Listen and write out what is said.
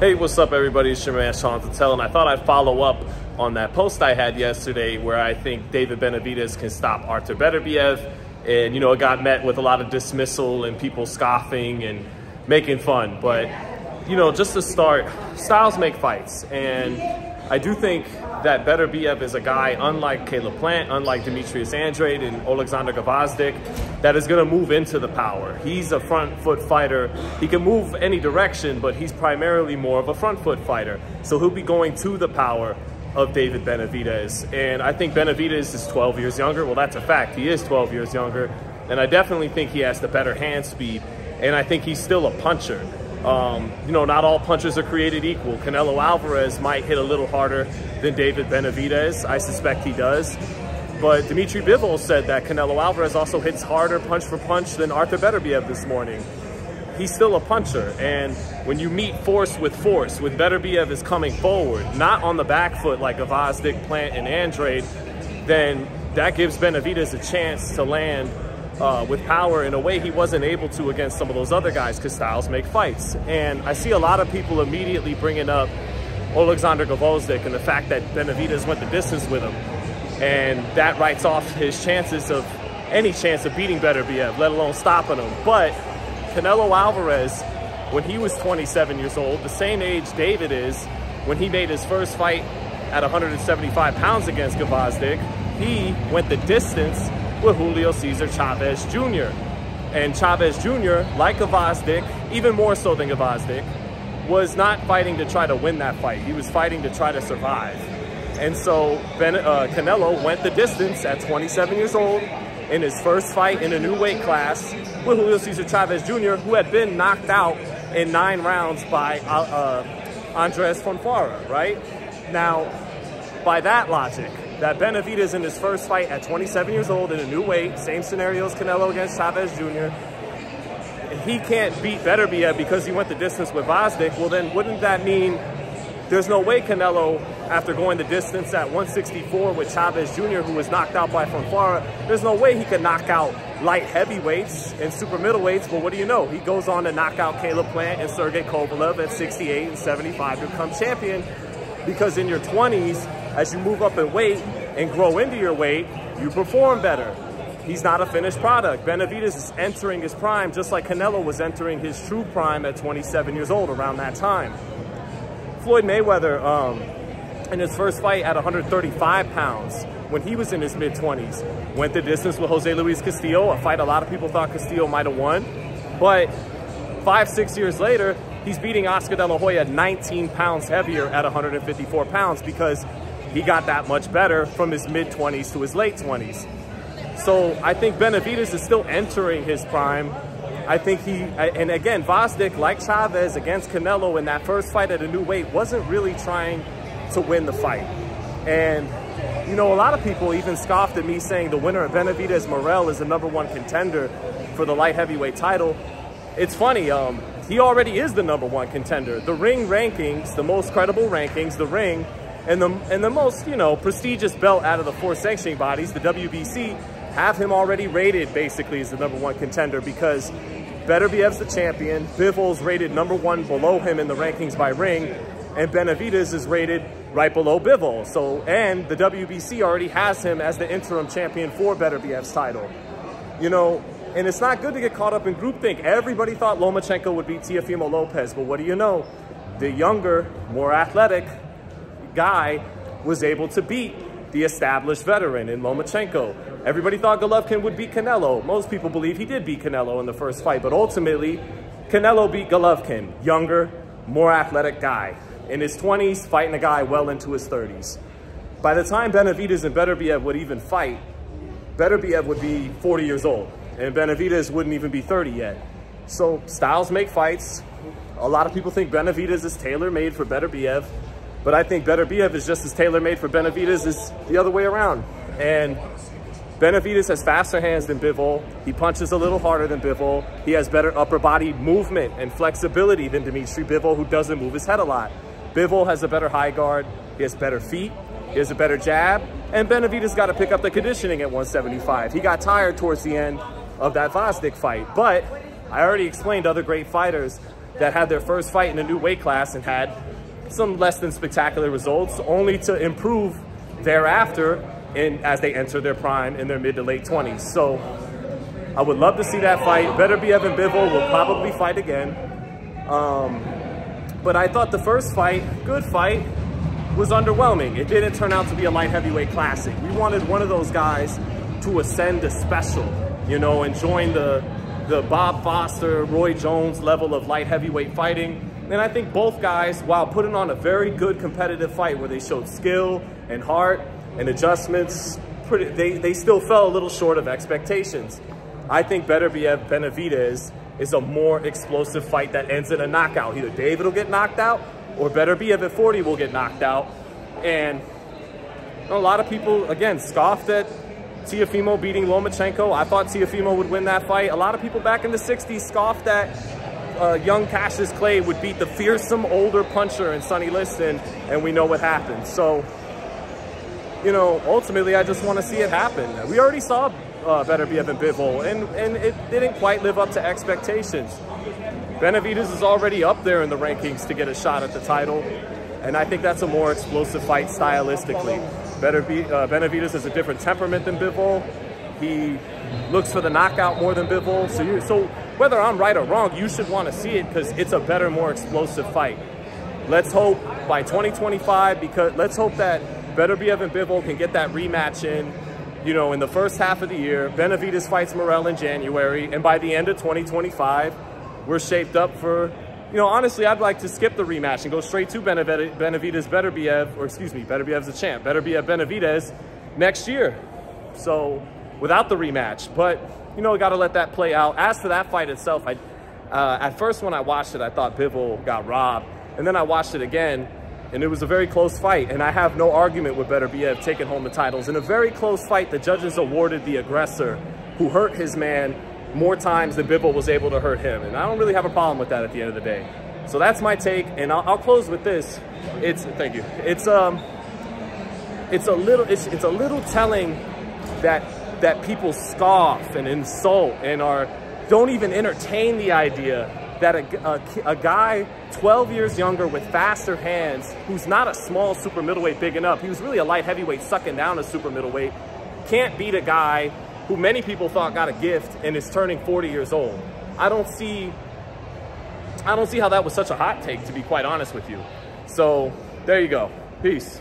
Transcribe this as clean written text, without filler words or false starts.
Hey, what's up, everybody? It's your man, Sean Patel, and I thought I'd follow up on that post I had yesterday where I think David Benavidez can stop Artur Beterbiev. And, you know, it got met with a lot of dismissal and people scoffing and making fun. But, you know, just to start, styles make fights. And I do think that Beterbiev is a guy, unlike Caleb Plant, unlike Demetrius Andrade and Alexander Gvozdyk, that is going to move into the power. He's a front foot fighter. He can move any direction, but he's primarily more of a front foot fighter. So he'll be going to the power of David Benavidez. And I think Benavidez is 12 years younger. Well, that's a fact. He is 12 years younger. And I definitely think he has the better hand speed. And I think he's still a puncher. You know, not all punchers are created equal. Canelo Alvarez might hit a little harder than David Benavidez. I suspect he does. But Dimitri Bivol said that Canelo Alvarez also hits harder punch for punch than Artur Beterbiev this morning. He's still a puncher. And when you meet force, with Beterbiev is coming forward, not on the back foot like Gvozdyk, Plant, and Andrade, then that gives Benavidez a chance to land with power in a way he wasn't able to against some of those other guys, because styles make fights. And I see a lot of people immediately bringing up Alexander Gvozdyk and the fact that Benavidez went the distance with him. And that writes off his chances of any chance of beating Beterbiev, let alone stopping him. But Canelo Alvarez, when he was 27 years old, the same age David is, when he made his first fight at 175 pounds against Gvozdyk, he went the distance with Julio Cesar Chavez Jr. And Chavez Jr., like Gvozdyk, even more so than Gvozdyk, was not fighting to try to win that fight. He was fighting to try to survive. And so Canelo went the distance at 27 years old in his first fight in a new weight class with Julio Cesar Chavez Jr., who had been knocked out in 9 rounds by Andres Fonfara, right? Now, by that logic, that Benavidez in his first fight at 27 years old in a new weight, same scenario as Canelo against Chavez Jr., he can't beat Beterbiev because he went the distance with Gvozdyk. Well, then wouldn't that mean there's no way Canelo, after going the distance at 164 with Chavez Jr., who was knocked out by Fonfara, there's no way he could knock out light heavyweights and super middleweights. But what do you know? He goes on to knock out Caleb Plant and Sergey Kovalev at 68 and 75 to become champion. Because in your 20s, as you move up in weight and grow into your weight, you perform better. He's not a finished product. Benavidez is entering his prime just like Canelo was entering his true prime at 27 years old around that time. Floyd Mayweather, in his first fight at 135 pounds, when he was in his mid-20s, went the distance with Jose Luis Castillo, a fight a lot of people thought Castillo might have won. But 5-6 years later, he's beating Oscar De La Hoya 19 pounds heavier at 154 pounds because he got that much better from his mid-20s to his late 20s. So I think Benavidez is still entering his prime. I think and again, Gvozdyk, like Chavez against Canelo in that first fight at a new weight, wasn't really trying to win the fight. And, you know, a lot of people even scoffed at me saying the winner of Benavidez-Morel is the #1 contender for the light heavyweight title. It's funny, he already is the #1 contender. The Ring rankings, the most credible rankings, the Ring, and the most, you know, prestigious belt out of the 4 sanctioning bodies, the WBC, have him already rated basically as the #1 contender, because Beterbiev's the champion, Bivol's rated #1 below him in the rankings by Ring, and Benavidez is rated right below Bivol. So, and the WBC already has him as the interim champion for Beterbiev's title. You know, and it's not good to get caught up in groupthink. Everybody thought Lomachenko would beat Teofimo Lopez, but what do you know? The younger, more athletic guy was able to beat the established veteran in Lomachenko. Everybody thought Golovkin would beat Canelo. Most people believe he did beat Canelo in the first fight, but ultimately, Canelo beat Golovkin, younger, more athletic guy. In his 20s, fighting a guy well into his 30s. By the time Benavidez and Beterbiev would even fight, Beterbiev would be 40 years old, and Benavidez wouldn't even be 30 yet. So styles make fights. A lot of people think Benavidez is tailor-made for Beterbiev, but I think Beterbiev is just as tailor-made for Benavidez as the other way around. And Benavidez has faster hands than Bivol. He punches a little harder than Bivol. He has better upper body movement and flexibility than Dimitri Bivol, who doesn't move his head a lot. Bivol has a better high guard. He has better feet. He has a better jab. And Benavidez got to pick up the conditioning at 175. He got tired towards the end of that Gvozdyk fight. But I already explained other great fighters that had their first fight in a new weight class and had some less than spectacular results, only to improve thereafter as they enter their prime in their mid to late 20s. So I would love to see that fight. Beterbiev and Bivol will probably fight again. But I thought the first fight, good fight, was underwhelming. It didn't turn out to be a light heavyweight classic. We wanted one of those guys to ascend to special, you know, and join the Bob Foster, Roy Jones level of light heavyweight fighting. And I think both guys, while putting on a very good competitive fight where they showed skill and heart and adjustments, they still fell a little short of expectations. I think Benavidez is a more explosive fight that ends in a knockout. Either David will get knocked out or Beterbiev at 40 will get knocked out. And a lot of people, again, scoffed at Teofimo beating Lomachenko. I thought Teofimo would win that fight. A lot of people back in the 60s scoffed that young Cassius Clay would beat the fearsome older puncher in Sonny Liston, and we know what happened. So, you know, ultimately, I just want to see it happen. We already saw Beterbiev and Bivol, and it didn't quite live up to expectations. Benavidez is already up there in the rankings to get a shot at the title, and I think that's a more explosive fight stylistically. Benavidez has a different temperament than Bivol. He looks for the knockout more than Bivol. So whether I'm right or wrong, you should want to see it because it's a better, more explosive fight. Let's hope by 2025, because let's hope that Beterbiev and Bivol can get that rematch in, you know, in the first half of the year. Benavidez fights Morel in January, and by the end of 2025, we're shaped up for, you know, honestly, I'd like to skip the rematch and go straight to Benavidez-Beterbiev, or excuse me, Beterbiev's a champ, Beterbiev-Benavidez next year. So, without the rematch, but, you know, got to let that play out. As for that fight itself, at first when I watched it, I thought Bivol got robbed, and then I watched it again, and it was a very close fight, and I have no argument with Beterbiev taking home the titles. In a very close fight, the judges awarded the aggressor who hurt his man more times than Bivol was able to hurt him, and I don't really have a problem with that at the end of the day. So that's my take, and I'll close with this. Thank you. It's a little telling that people scoff and insult and don't even entertain the idea that a guy 12 years younger with faster hands, who's not a small super middleweight big enough, he was really a light heavyweight sucking down a super middleweight, can't beat a guy who many people thought got a gift and is turning 40 years old. I don't see how that was such a hot take, to be quite honest with you. So there you go. Peace.